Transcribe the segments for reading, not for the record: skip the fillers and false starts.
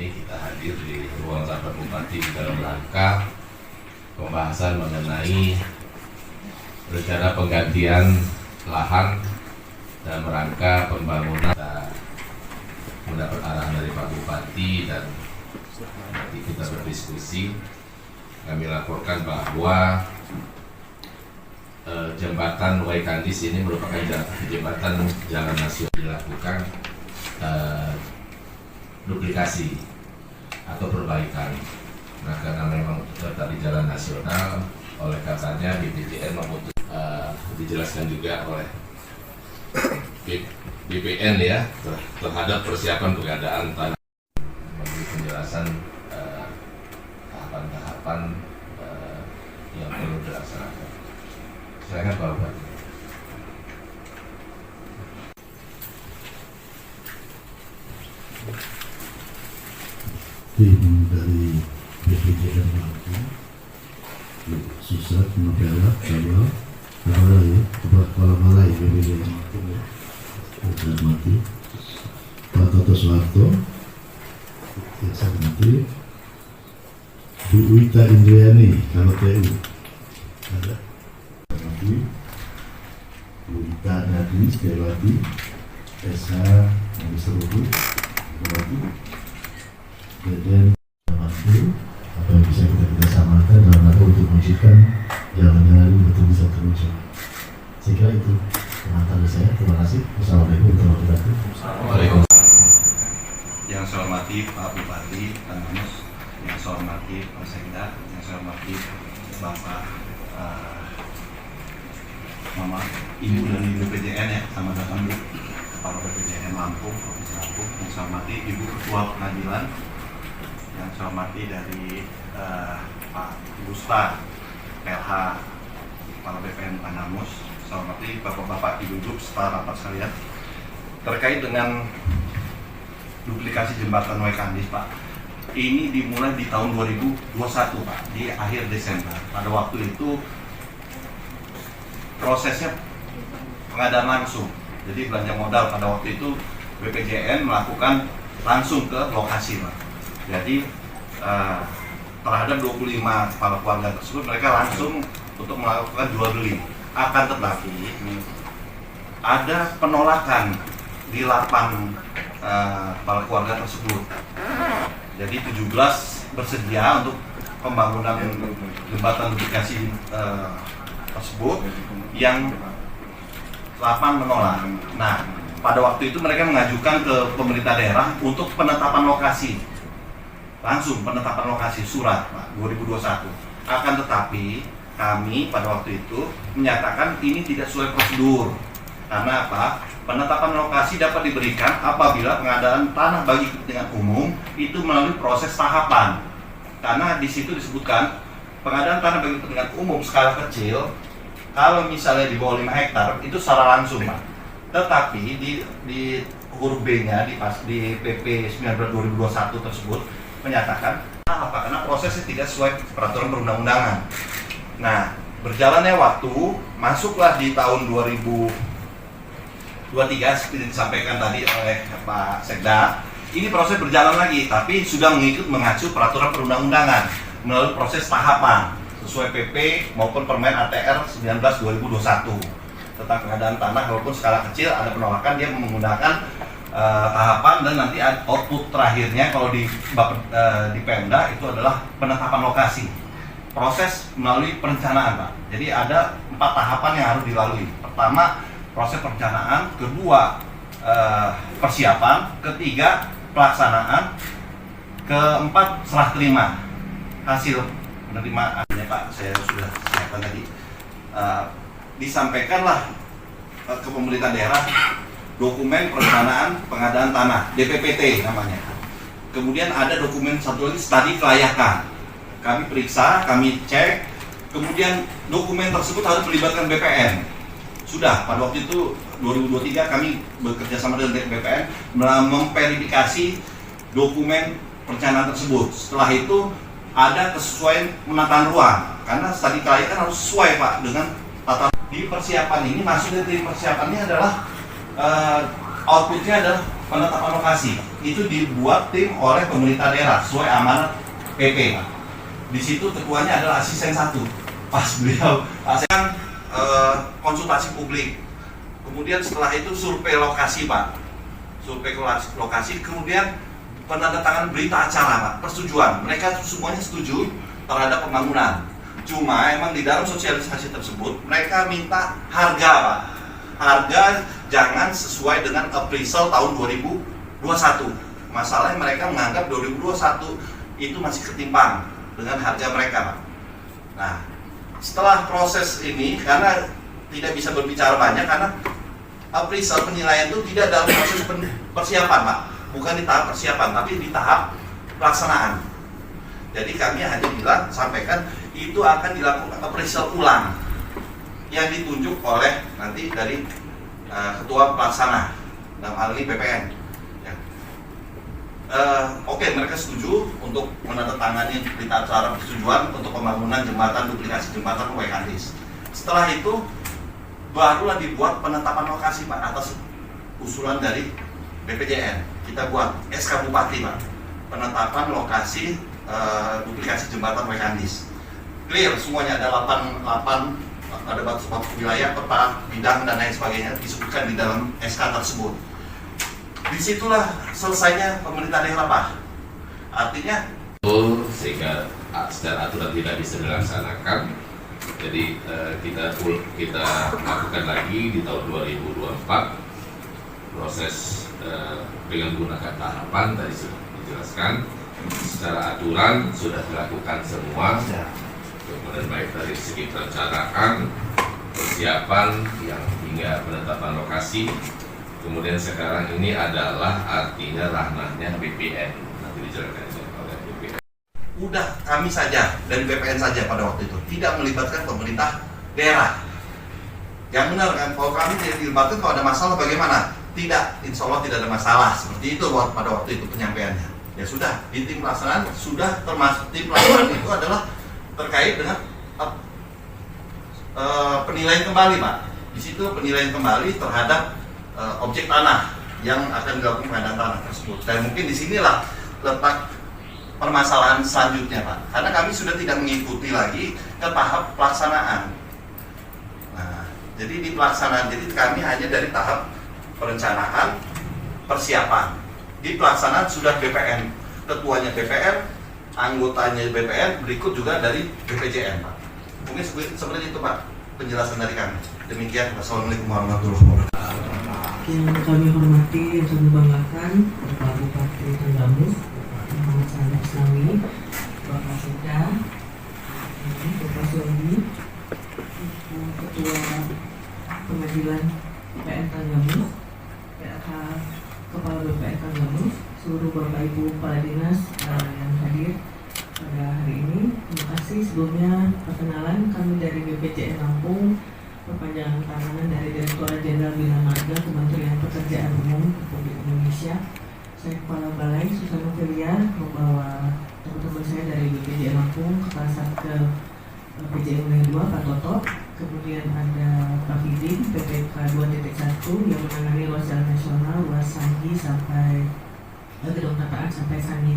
ini kita hadir di ruang rapat Bupati dalam rangka pembahasan mengenai rencana penggantian lahan dan rangka pembangunan. Kita mendapat arahan dari Pak Bupati dan nanti kita berdiskusi. Kami laporkan bahwa jembatan Waikandis ini merupakan jembatan jalan nasional dilakukan duplikasi atau perbaikan. Nah, karena memang tadi jalan nasional, oleh katanya BPJN memutus, dijelaskan juga oleh BPN ya terhadap persiapan pengadaan tanah, memberi penjelasan tahapan-tahapan yang perlu dilaksanakan. Silakan Pak Bupati. Tim dari BPJN Lampung, Susat, Mapela, Sabah, Kepala Balai BPJN Lampung ya, saya hormati Pak Toto Soeharto, yang saya hormati Bu Wita Indriani, KPU, ada hormati Bu Wita Nadi, Setiawati, SH, Magister Hukum, hormati dan mampu apa yang bisa kita kerjasamakan dalam rangka untuk mewujudkan jalan-jalan betul bisa terwujud. Saya kira itu pengantar saya. Terima kasih. Wassalamualaikum warahmatullahi wabarakatuh. Waalaikumsalam. Yang saya hormati Pak Bupati Tanamus, yang saya hormati Pak Sekda, yang saya hormati Bapak Mama, Ibu dan Ibu BPJN ya, sama datang Bu, Kepala BPJN Lampung, Provinsi Lampung, yang saya hormati Ibu Ketua Pengadilan, yang saya hormati dari Pak Gusta, PLH, Kepala BPN Tanamus, saya hormati Bapak-Bapak, Ibu-Ibu, serta rapat sekalian. Terkait dengan duplikasi jembatan Waikandis Pak, ini dimulai di tahun 2021 Pak, di akhir Desember. Pada waktu itu prosesnya pengadaan langsung, jadi belanja modal pada waktu itu BPJN melakukan langsung ke lokasi Pak. Jadi terhadap 25 kepala keluarga tersebut mereka langsung untuk melakukan jual beli. Akan tetapi ada penolakan di 8 kepala keluarga tersebut. Jadi 17 bersedia untuk pembangunan jembatan duplikasi tersebut, yang 8 menolak. Nah, pada waktu itu mereka mengajukan ke pemerintah daerah untuk penetapan lokasi. Langsung penetapan lokasi surat Pak 2021. Akan tetapi kami pada waktu itu menyatakan ini tidak sesuai prosedur. Karena apa? Penetapan lokasi dapat diberikan apabila pengadaan tanah bagi kepentingan umum itu melalui proses tahapan. Karena di situ disebutkan pengadaan tanah bagi kepentingan umum skala kecil, kalau misalnya di bawah 5 hektar itu secara langsung Pak. Tetapi di huruf B-nya di PP 19/2021 tersebut menyatakan apa? Karena prosesnya tidak sesuai peraturan perundang-undangan. Nah, berjalannya waktu, masuklah di tahun 2023 seperti disampaikan tadi oleh Pak Sekda. Ini proses berjalan lagi, tapi sudah mengacu peraturan perundang-undangan melalui proses tahapan sesuai PP maupun Permen ATR 19/2021 tentang pengadaan tanah walaupun skala kecil. Ada penolakan, dia menggunakan tahapan, dan nanti output terakhirnya kalau di Pemda itu adalah penetapan lokasi. Proses melalui perencanaan Pak. Jadi ada 4 tahapan yang harus dilalui. Pertama, proses perencanaan. Kedua, persiapan. Ketiga, pelaksanaan. Keempat, serah terima hasil penerimaannya Pak. Saya sudah siapkan tadi. Disampaikanlah ke pemerintah daerah dokumen perencanaan pengadaan tanah, DPPT namanya. Kemudian ada dokumen satu lagi, studi kelayakan. Kami periksa, kami cek. Kemudian dokumen tersebut harus melibatkan BPN. Sudah pada waktu itu 2023 kami bekerja sama dengan BPN memverifikasi dokumen perencanaan tersebut. Setelah itu ada kesesuaian penataan ruang, karena studi kelayakan harus sesuai Pak dengan tata. Di persiapan ini, masuk dari persiapan ini adalah outputnya adalah penetapan lokasi itu dibuat tim oleh pemerintah daerah sesuai amanat PP, Pak. Di situ ketuanya adalah asisten 1. Pas beliau asisten konsultasi publik. Kemudian setelah itu survei lokasi, Pak. Survei lokasi, kemudian penandatangan berita acara, Pak. Persetujuan. Mereka semuanya setuju terhadap pembangunan. Cuma emang di dalam sosialisasi tersebut mereka minta harga, Pak. Harga jangan sesuai dengan appraisal tahun 2021. Masalahnya mereka menganggap 2021 itu masih ketimpang dengan harga mereka, Pak. Nah, setelah proses ini, karena tidak bisa berbicara banyak karena appraisal penilaian itu tidak dalam proses persiapan, Pak. Bukan di tahap persiapan, tapi di tahap pelaksanaan. Jadi kami hanya bilang, sampaikan itu akan dilakukan appraisal ulang yang ditunjuk oleh nanti dari ketua pelaksana dalam hal ini BPN. Ya. Oke, mereka setuju untuk menandatangani berita acara persetujuan untuk pembangunan jembatan duplikasi jembatan Wekandis. Setelah itu barulah dibuat penetapan lokasi, Pak, atas usulan dari BPJN. Kita buat SK Bupati, Pak, penetapan lokasi duplikasi jembatan Wekandis. Clear semuanya, ada 8 ada batu wilayah, peta, bidang dan lain sebagainya disebutkan di dalam SK tersebut. Disitulah selesainya pemerintah daerah, Pak. Artinya sehingga secara aturan tidak bisa dilaksanakan. Jadi kita lakukan lagi di tahun 2024 proses dengan menggunakan tahapan tadi sudah dijelaskan. Secara aturan sudah dilakukan semua. Kemudian baik dari segi perencanaan, persiapan yang hingga penetapan lokasi. Kemudian sekarang ini adalah artinya ranahnya BPN, nanti dijelaskan oleh BPN. udah kami saja dari BPN saja pada waktu itu, tidak melibatkan pemerintah daerah. Yang benar kan, kalau kami tidak dilibatkan, kalau ada masalah bagaimana? Tidak, insya Allah tidak ada masalah. Seperti itu pada waktu itu penyampaiannya. Ya sudah, di tim pelaksanaan sudah termasuk tim pelaksanaan itu adalah terkait dengan penilaian kembali, Pak. Di situ penilaian kembali terhadap objek tanah yang akan dilakukan pengadaan tanah tersebut. Dan mungkin di sinilah letak permasalahan selanjutnya, Pak. Karena kami sudah tidak mengikuti lagi ke tahap pelaksanaan. Nah, jadi di pelaksanaan, jadi kami hanya dari tahap perencanaan, persiapan. Di pelaksanaan sudah BPN, ketuanya BPN, anggotanya BPN, berikut juga dari BPJN, Pak. Mungkin seperti itu, Pak, penjelasan dari kami. Demikian, wassalamualaikum warahmatullahi wabarakatuh. Yang kami hormati, yang kami banggakan, Bapak Bupati Tanggamus, Muhammad Saleh Islami, Bapak Sekda, Bapak Suami, Ketua Pengadilan PN Tanggamus, PLH Kepala BPN Tanggamus, seluruh Bapak Ibu Kepala Dinas yang hadir pada hari ini. Terima kasih. Sebelumnya perkenalan, kami dari BPJN Lampung, perpanjangan tangan dari Direktorat Jenderal Bina Marga Kementerian Pekerjaan Umum Republik Indonesia. Saya Kepala Balai Susana Filia, membawa teman-teman saya dari BPJN Lampung, Kepala Satker PJN 2 Pak Toto, kemudian ada Pak Fidin PPK 2.1 yang menangani ruas jalan nasional, ruas Sangi sampai Gedung Tataan sampai Sangi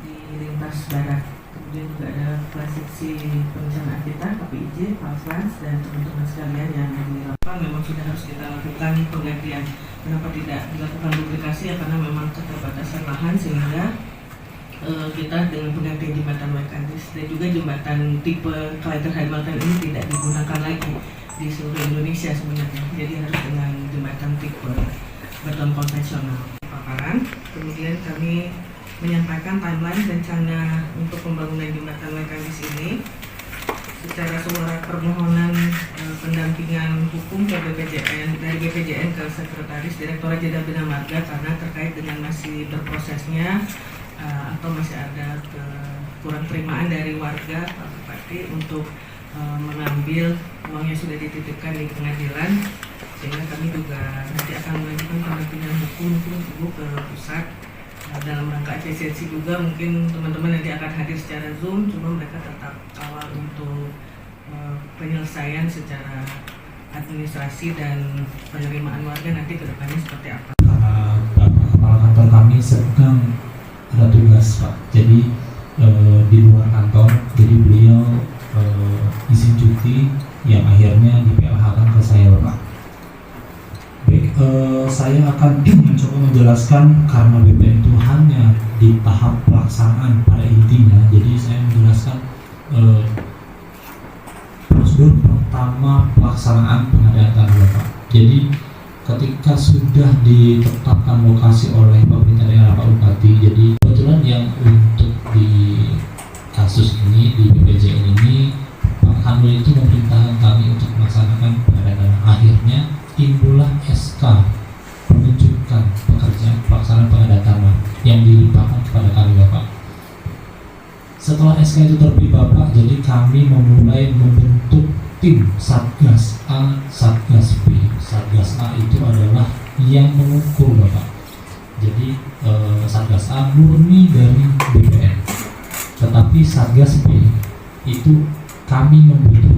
di lintas barat. Kemudian juga ada Kepala Seksi Perencanaan kita, KPIJ, Pak Frans, dan teman-teman sekalian yang di lapangan. Memang sudah harus kita lakukan penggantian. Kenapa tidak dilakukan duplikasi? Ya karena memang keterbatasan lahan, sehingga kita dengan penggantian jembatan Wekandis dan juga jembatan tipe Kleiter Hamilton ini tidak digunakan lagi di seluruh Indonesia sebenarnya. Jadi harus dengan jembatan tipe beton konvensional. Paparan. Kemudian kami menyampaikan timeline rencana untuk pembangunan jembatan Wekandis ini secara surat permohonan pendampingan hukum ke BPJN, dari BPJN ke Sekretaris Direktorat Jenderal Bina Marga, karena terkait dengan masih berprosesnya atau masih ada kurang terimaan dari warga Pak Bupati untuk mengambil uang yang sudah dititipkan di pengadilan, sehingga kami juga nanti akan mengajukan pendampingan hukum mungkin Ibu ke pusat dalam rangka efisiensi juga. Mungkin teman-teman nanti akan hadir secara Zoom, cuma mereka tetap kawal untuk penyelesaian secara administrasi dan penerimaan warga nanti ke depannya seperti apa. Kepala kami sedang ada tugas Pak, jadi di luar kantor, jadi beliau izin cuti yang akhirnya di PLH-kan ke saya Bapak. Baik, saya akan mencoba menjelaskan karena BPN itu hanya di tahap pelaksanaan pada intinya, jadi saya menjelaskan prosedur pertama pelaksanaan pengadaan tanah Bapak. Jadi ketika sudah ditetapkan lokasi oleh pemerintah daerah Pak Bupati, jadi kebetulan yang untuk di kasus ini di BPJN ini Pak Kanwil itu memerintahkan kami untuk melaksanakan pengadaan tanah. Akhirnya timbullah SK penunjukan pekerjaan pelaksanaan pengadaan tanah yang dilimpahkan kepada kami Bapak. Setelah SK itu terbit Bapak, jadi kami memulai membentuk tim Satgas A, Satgas B. Satgas A itu adalah yang mengukur Bapak. Jadi Satgas A murni dari BPN, tetapi Satgas B itu kami membutuhkan